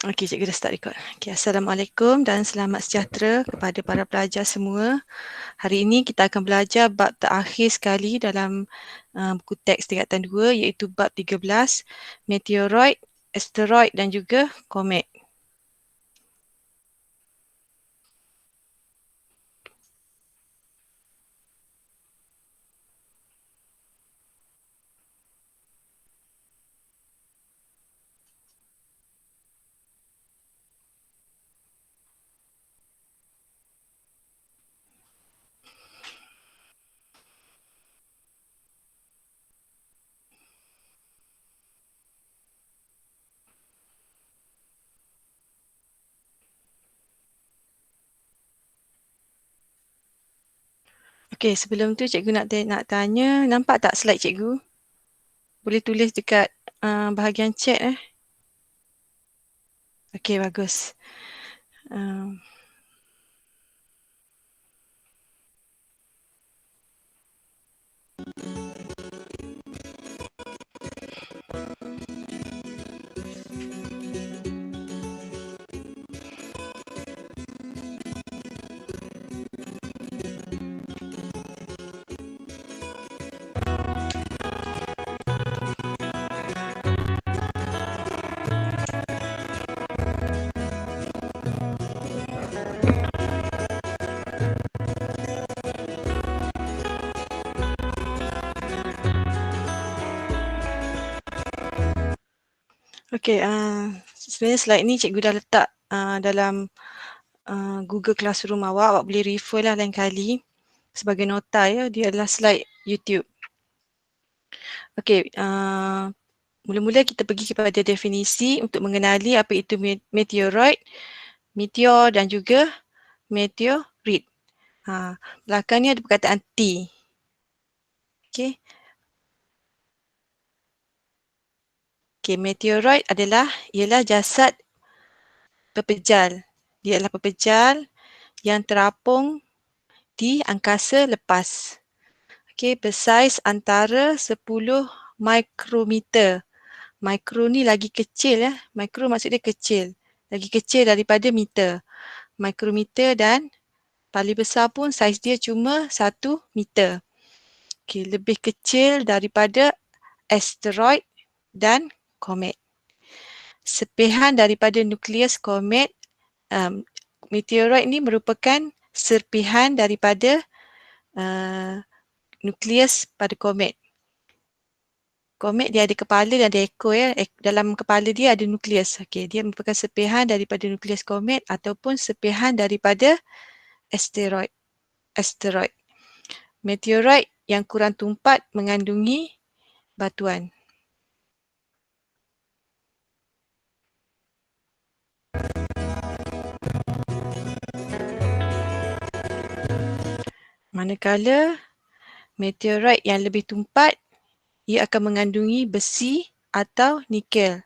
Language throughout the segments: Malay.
Okey, cikgu dah start record. Okey, Assalamualaikum dan selamat sejahtera kepada para pelajar semua. Hari ini kita akan belajar bab terakhir sekali dalam buku teks tingkatan 2 iaitu bab 13, meteoroid, asteroid dan juga komet. Okey, sebelum tu cikgu nak tanya, nampak tak slide cikgu? Boleh tulis dekat bahagian chat Okey, bagus. Okey, sebenarnya slide ni cikgu dah letak dalam Google Classroom awak boleh refer lah lain kali sebagai nota ya, dia adalah slide YouTube. Okey, mula-mula kita pergi kepada definisi untuk mengenali apa itu meteoroid, meteor dan juga meteorit. Belakang ni ada perkataan T. Okey. Okey, meteoroid ialah jasad pepejal. Dia adalah pepejal yang terapung di angkasa lepas. Okey, bersaiz antara 10 mikrometer. Mikro ni lagi kecil ya. Mikro maksud dia kecil. Lagi kecil daripada meter. Mikrometer dan paling besar pun saiz dia cuma 1 meter. Okey, lebih kecil daripada asteroid dan komet. Serpihan daripada nukleus komet, meteoroid ni merupakan serpihan daripada nukleus pada komet. Komet dia ada kepala dan ada ekor ya. Dalam kepala dia ada nukleus. Okey, dia merupakan serpihan daripada nukleus komet ataupun serpihan daripada asteroid. Meteoroid yang kurang tumpat mengandungi batuan. Manakala meteoroid yang lebih tumpat, ia akan mengandungi besi atau nikel.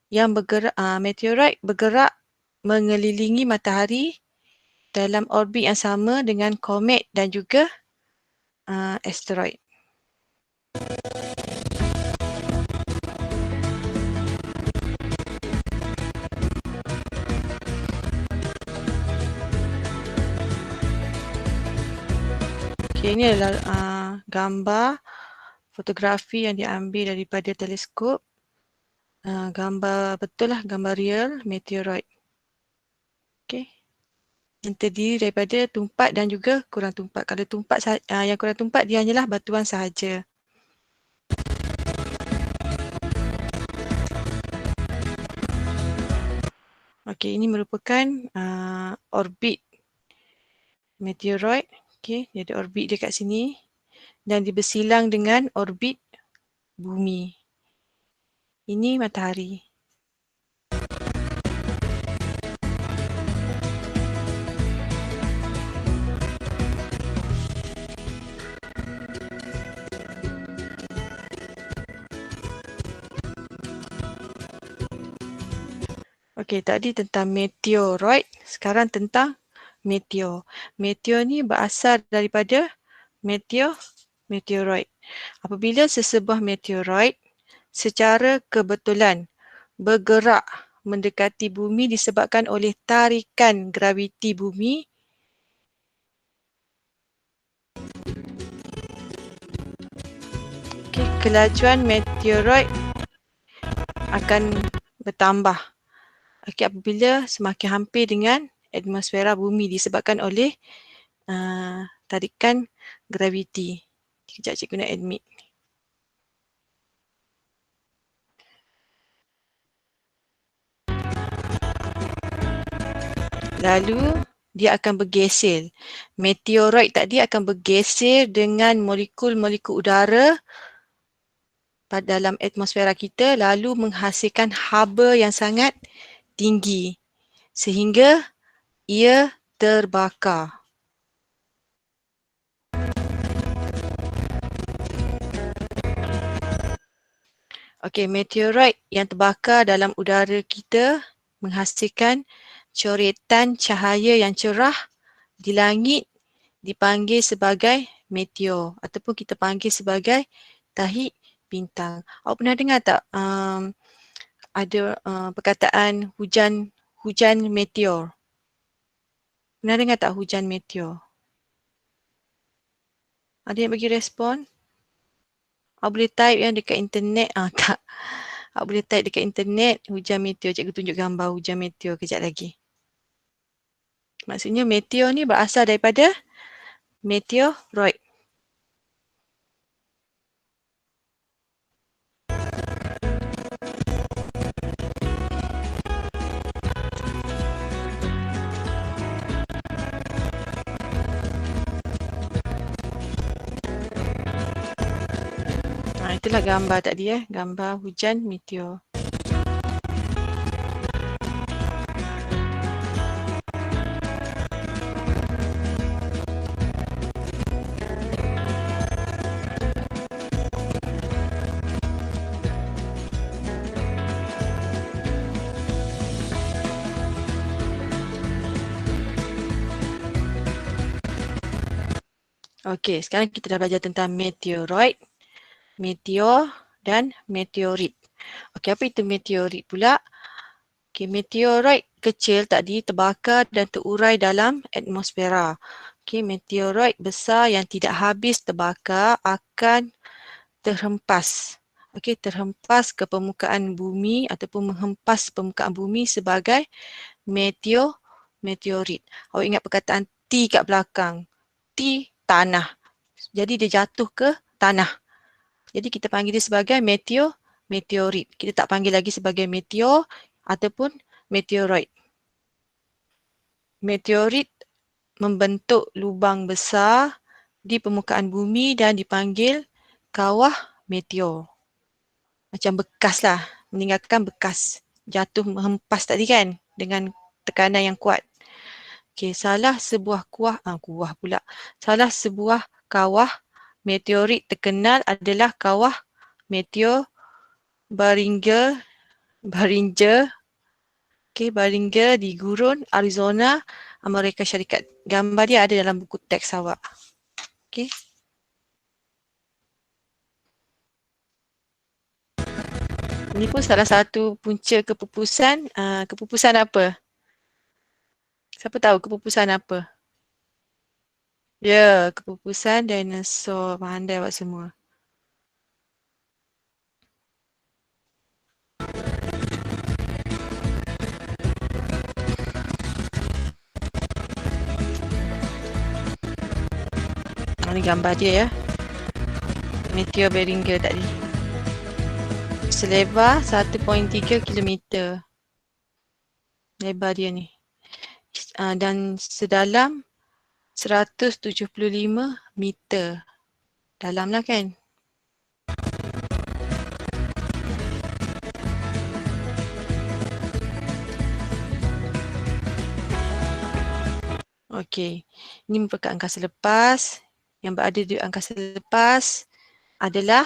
Yang meteoroid bergerak mengelilingi matahari dalam orbit yang sama dengan komet dan juga asteroid. Okay, ini adalah gambar fotografi yang diambil daripada teleskop. Gambar betul lah, gambar real meteoroid. Okay. Yang terdiri daripada tumpat dan juga kurang tumpat. Kalau tumpat yang kurang tumpat dia hanyalah batuan sahaja. Okey, ini merupakan orbit meteoroid. Okey, dia ada orbit dia kat sini dan dia bersilang dengan orbit bumi. Ini matahari. Okey, tadi tentang meteoroid, sekarang tentang meteor. Meteor ni berasal daripada meteoroid. Apabila sesebuah meteoroid secara kebetulan bergerak mendekati bumi disebabkan oleh tarikan graviti bumi. Okay, kelajuan meteoroid akan bertambah. Okay, apabila semakin hampir dengan atmosfera bumi disebabkan oleh tarikan graviti. Sekejap cikgu nak admit. Lalu dia akan bergeser. Meteoroid tadi akan bergeser dengan molekul-molekul udara pada dalam atmosfera kita lalu menghasilkan haba yang sangat tinggi sehingga ia terbakar. Okey, meteoroid yang terbakar dalam udara kita menghasilkan coretan cahaya yang cerah di langit dipanggil sebagai meteor ataupun kita panggil sebagai tahi bintang. Awak pernah dengar tak ada perkataan hujan meteor? Pernah dengar tak hujan meteor? Ada yang bagi respon? Awak boleh type yang dekat internet. Tak. Awak boleh type dekat internet hujan meteor. Cikgu tunjuk gambar hujan meteor kejap lagi. Maksudnya meteor ni berasal daripada meteoroid. Itulah gambar tadi gambar hujan meteor. Okey, sekarang kita dah belajar tentang meteoroid, meteor dan meteorit. Okey, apa itu meteorit pula? Okey, meteoroid kecil tadi terbakar dan terurai dalam atmosfera. Okey, meteoroid besar yang tidak habis terbakar akan terhempas. Okey, terhempas ke permukaan bumi ataupun menghempas permukaan bumi sebagai meteorit. Awak ingat perkataan T kat belakang. T, tanah. Jadi dia jatuh ke tanah. Jadi kita panggil dia sebagai meteorit. Kita tak panggil lagi sebagai meteor ataupun meteoroid. Meteorit membentuk lubang besar di permukaan bumi dan dipanggil kawah meteor. Macam bekas lah, meninggalkan bekas. Jatuh menghempas tadi kan dengan tekanan yang kuat. Okey, salah sebuah Salah sebuah kawah meteorit terkenal adalah kawah meteor Barringer. Barringer di gurun Arizona, Amerika Syarikat. Gambar dia ada dalam buku teks awak. Okey. Ini pun salah satu punca kepupusan. Kepupusan apa? Siapa tahu kepupusan apa? Ya, kepupusan dinosaur. Pandai awak semua. Ini gambar dia ya. Meteor Barringer tadi. Selebar 1.3 km. Lebar dia ni. Dan sedalam 175 meter. Dalam lah kan? Okey. Ini merupakan angkasa lepas. Yang berada di angkasa lepas adalah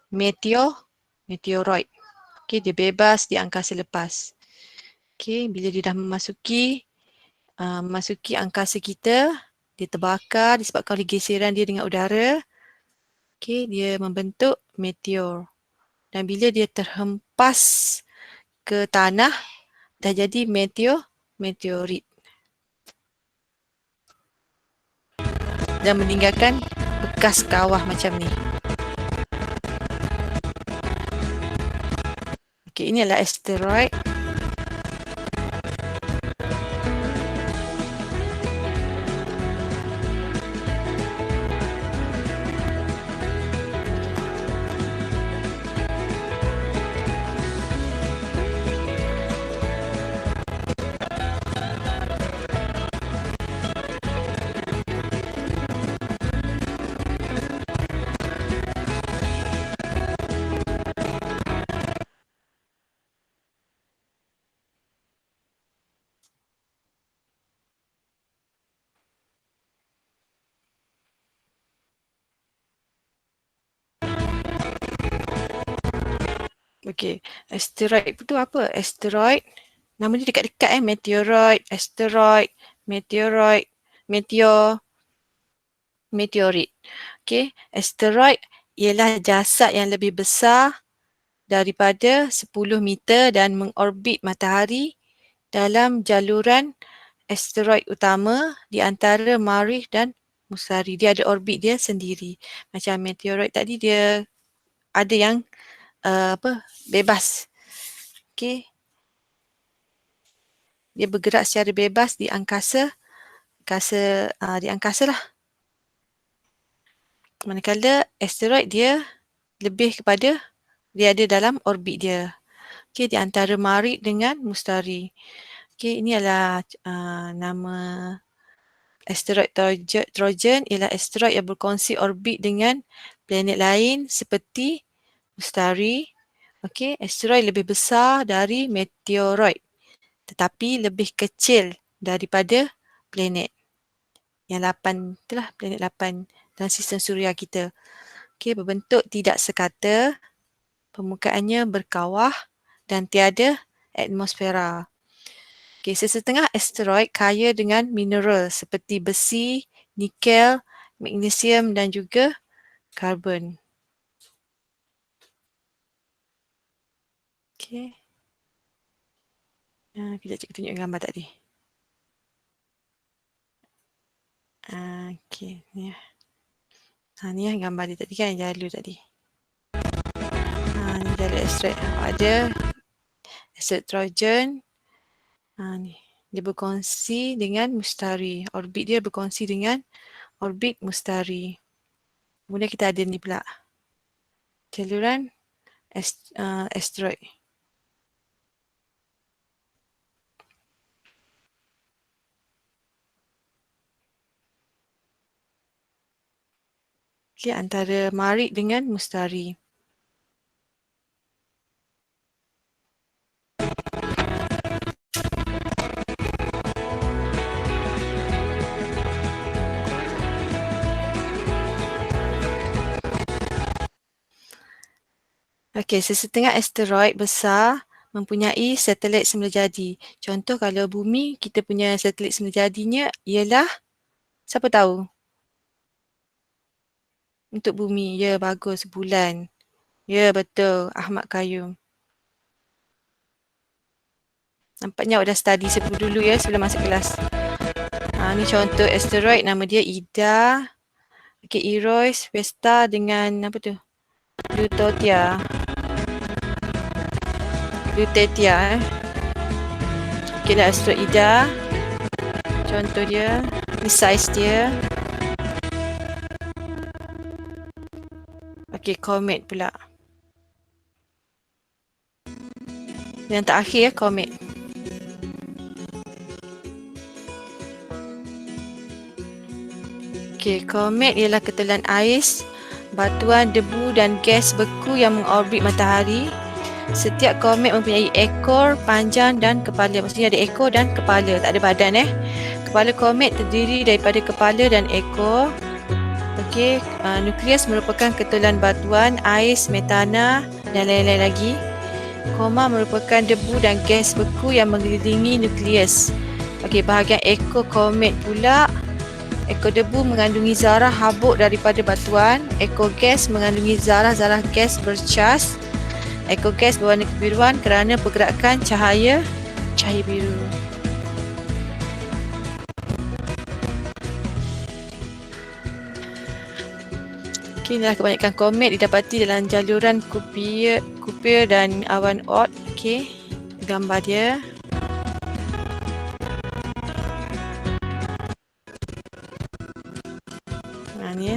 meteoroid. Okey, dia bebas di angkasa lepas. Okey, bila dia dah memasuki angkasa kita, dia terbakar disebabkan oleh geseran dia dengan udara. Okey, dia membentuk meteor. Dan bila dia terhempas ke tanah, dah jadi meteorit. Dan meninggalkan bekas kawah macam ni. Okey, ini adalah asteroid. Okey, asteroid tu apa? Asteroid, nama dia dekat-dekat meteoroid, asteroid, meteoroid, meteorit. Okey, asteroid ialah jasad yang lebih besar daripada 10 meter dan mengorbit matahari dalam jaluran asteroid utama di antara Marikh dan Mustari. Dia ada orbit dia sendiri. Macam meteoroid tadi dia ada yang bebas. Okey. Dia bergerak secara bebas di angkasa lah. Manakala asteroid dia lebih kepada dia ada dalam orbit dia. Okey, di antara Marikh dengan Mustari. Okey, ini adalah nama asteroid Trojan ialah asteroid yang berkongsi orbit dengan planet lain seperti Mustari. Okey, asteroid lebih besar dari meteoroid tetapi lebih kecil daripada planet. Yang 8 itulah planet 8 dalam sistem suria kita. Okey, berbentuk tidak sekata, permukaannya berkawah dan tiada atmosfera. Okey, sesetengah asteroid kaya dengan mineral seperti besi, nikel, magnesium dan juga karbon. Okey. Kejap cikgu tunjuk gambar tadi. Okey, ni. Ni gambar dia tadi kan, jalu tadi. Ni jalu asteroid. Ada asteroid Trojan. Ni. Dia berkongsi dengan Mustari. Orbit dia berkongsi dengan orbit Mustari. Kemudian kita ada ni pula. Jaluran asteroid. Okay, antara Marikh dengan Mustari. Okey, sesetengah asteroid besar mempunyai satelit semula jadi. Contoh kalau bumi, kita punya satelit semula jadinya ialah, siapa tahu? Untuk bumi, ya bagus, bulan. Ya betul, Ahmad Qayyum. Nampaknya awak dah study dulu ya sebelum masuk kelas. Ni contoh asteroid, nama dia Ida. Okey, Eros, Vesta dengan apa tu? Lutetia. Okey lah asteroid Ida. Contoh dia, ni saiz dia. Okey, komet pula. Yang terakhir ya, komet. Okey, komet ialah ketelan ais, batuan, debu dan gas beku yang mengorbit matahari. Setiap komet mempunyai ekor, panjang dan kepala. Maksudnya ada ekor dan kepala, tak ada badan Kepala komet terdiri daripada kepala dan ekor. Okey, nukleus merupakan ketelan batuan, ais, metana dan lain-lain lagi. Koma merupakan debu dan gas beku yang mengelilingi nukleus. Okey, bahagian ekor komet pula, ekor debu mengandungi zarah habuk daripada batuan, ekor gas mengandungi zarah-zarah gas bercas, Ekogas berwarna kebiruan kerana pergerakan cahaya biru. Inilah kebanyakan komet didapati dalam jaluran Kuiper dan awan Oort. Okey, gambar dia. Ni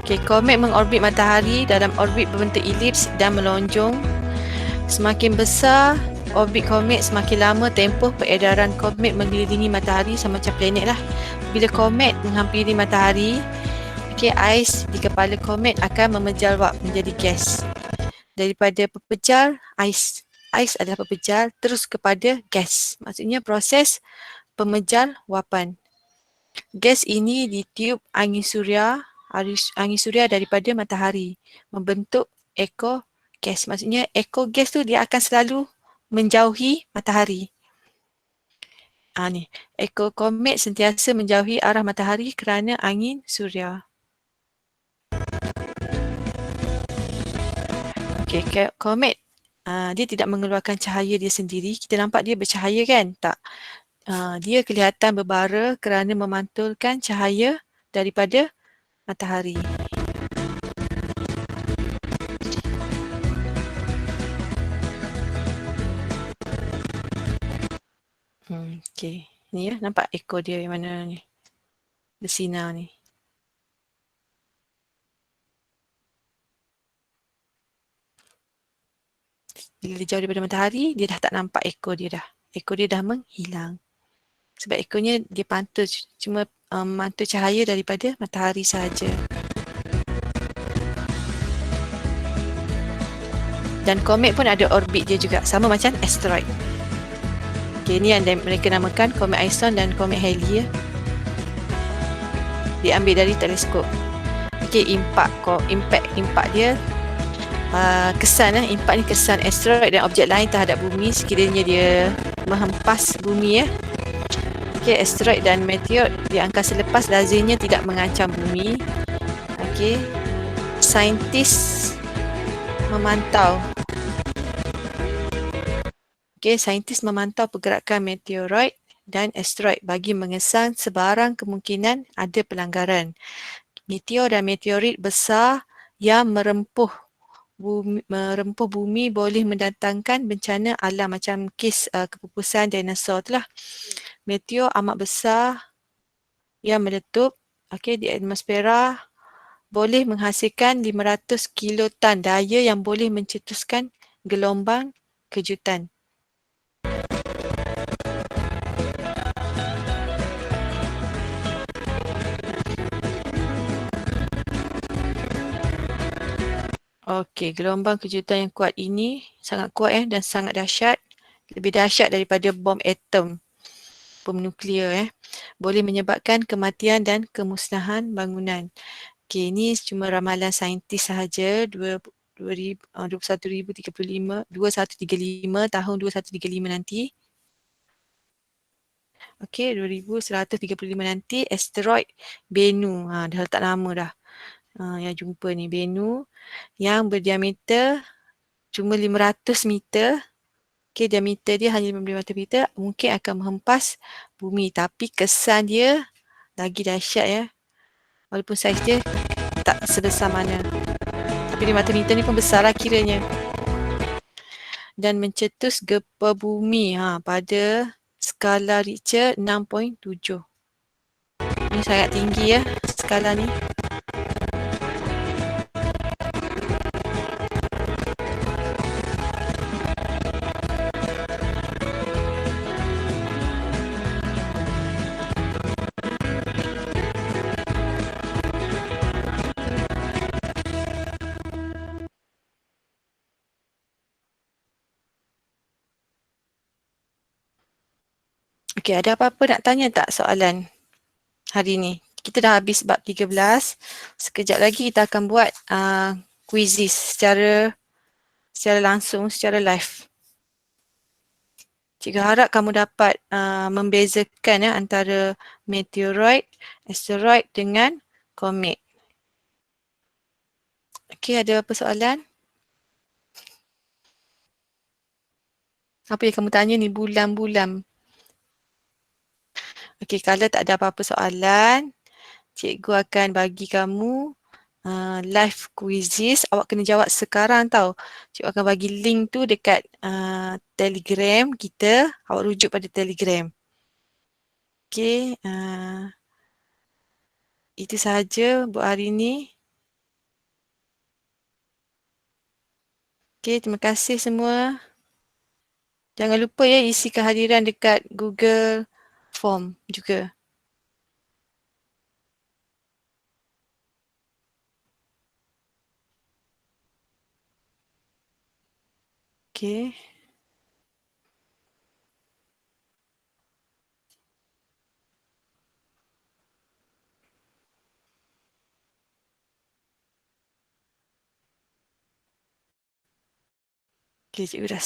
Okey, komet mengorbit matahari dalam orbit berbentuk elips dan melonjong. Semakin besar orbit komet, semakin lama tempoh peredaran komet mengelilingi matahari, sama macam planet lah. Bila komet menghampiri matahari, ais di kepala komet akan memejal wap menjadi gas. Daripada pepejal, ais adalah pepejal terus kepada gas. Maksudnya proses pemejal wapan. Gas ini ditiup angin suria daripada matahari membentuk eko gas. Maksudnya eko gas tu dia akan selalu menjauhi matahari. Ni, eko komet sentiasa menjauhi arah matahari kerana angin suria. Okey, komet dia tidak mengeluarkan cahaya dia sendiri. Kita nampak dia bercahaya kan? Tak. Dia kelihatan berbara kerana memantulkan cahaya daripada matahari. Okey. Ni ya, nampak ekor dia yang mana ni? Bersinar ni. Bila dia jauh daripada matahari, dia dah tak nampak ekor dia dah. Ekor dia dah menghilang. Sebab ekornya dia pantul cuma mantul cahaya daripada matahari sahaja. Dan komet pun ada orbit dia juga, sama macam asteroid. Okay, ni yang mereka namakan komet Ison dan komet Halley ya. Diambil dari teleskop. Okay, impact dia kesan impak ni kesan asteroid dan objek lain terhadap bumi sekiranya dia menghempas bumi ya. Okay, asteroid dan meteor di angkasa lepas lazimnya tidak mengancam bumi. Okay, saintis memantau pergerakan meteoroid dan asteroid bagi mengesan sebarang kemungkinan ada pelanggaran. Meteor dan meteorit besar yang merempuh bumi boleh mendatangkan bencana alam macam kes kepupusan dinosaur tu lah. Meteor amat besar yang meletup di atmosfera boleh menghasilkan 500 kiloton daya yang boleh mencetuskan gelombang kejutan. Okey, gelombang kejutan yang kuat ini sangat kuat dan sangat dahsyat. Lebih dahsyat daripada bom atom, bom nuklear boleh menyebabkan kematian dan kemusnahan bangunan. Okey, ini cuma ramalan saintis sahaja 2135 tahun 2135 nanti. Okey, 2135 nanti asteroid Bennu. Dah letak nama dah. Yang jumpa ni Bennu yang berdiameter cuma 500 meter. Okey, diameter dia hanya 500 meter, mungkin akan menghempas bumi, tapi kesan dia lagi dahsyat ya. Walaupun saiz dia tak sebesar mana. Tapi 500 meter ni pun besarlah kiranya. Dan mencetus gempa bumi pada skala Richter 6.7. Ini sangat tinggi ya skala ni. Okey, ada apa-apa nak tanya tak soalan hari ni? Kita dah habis bab 13. Sekejap lagi kita akan buat quizzes secara langsung, secara live. Cikgu harap kamu dapat membezakan antara meteoroid, asteroid dengan komet. Okey, ada apa soalan? Apa yang kamu tanya ni? Bulan-bulan. Okey, kalau tak ada apa-apa soalan, cikgu akan bagi kamu live quizzes. Awak kena jawab sekarang tau. Cikgu akan bagi link tu dekat Telegram kita. Awak rujuk pada Telegram. Okey, itu sahaja buat hari ni. Okey, terima kasih semua. Jangan lupa ya isi kehadiran dekat Google Form juga. Okey. Okey, cikgu dah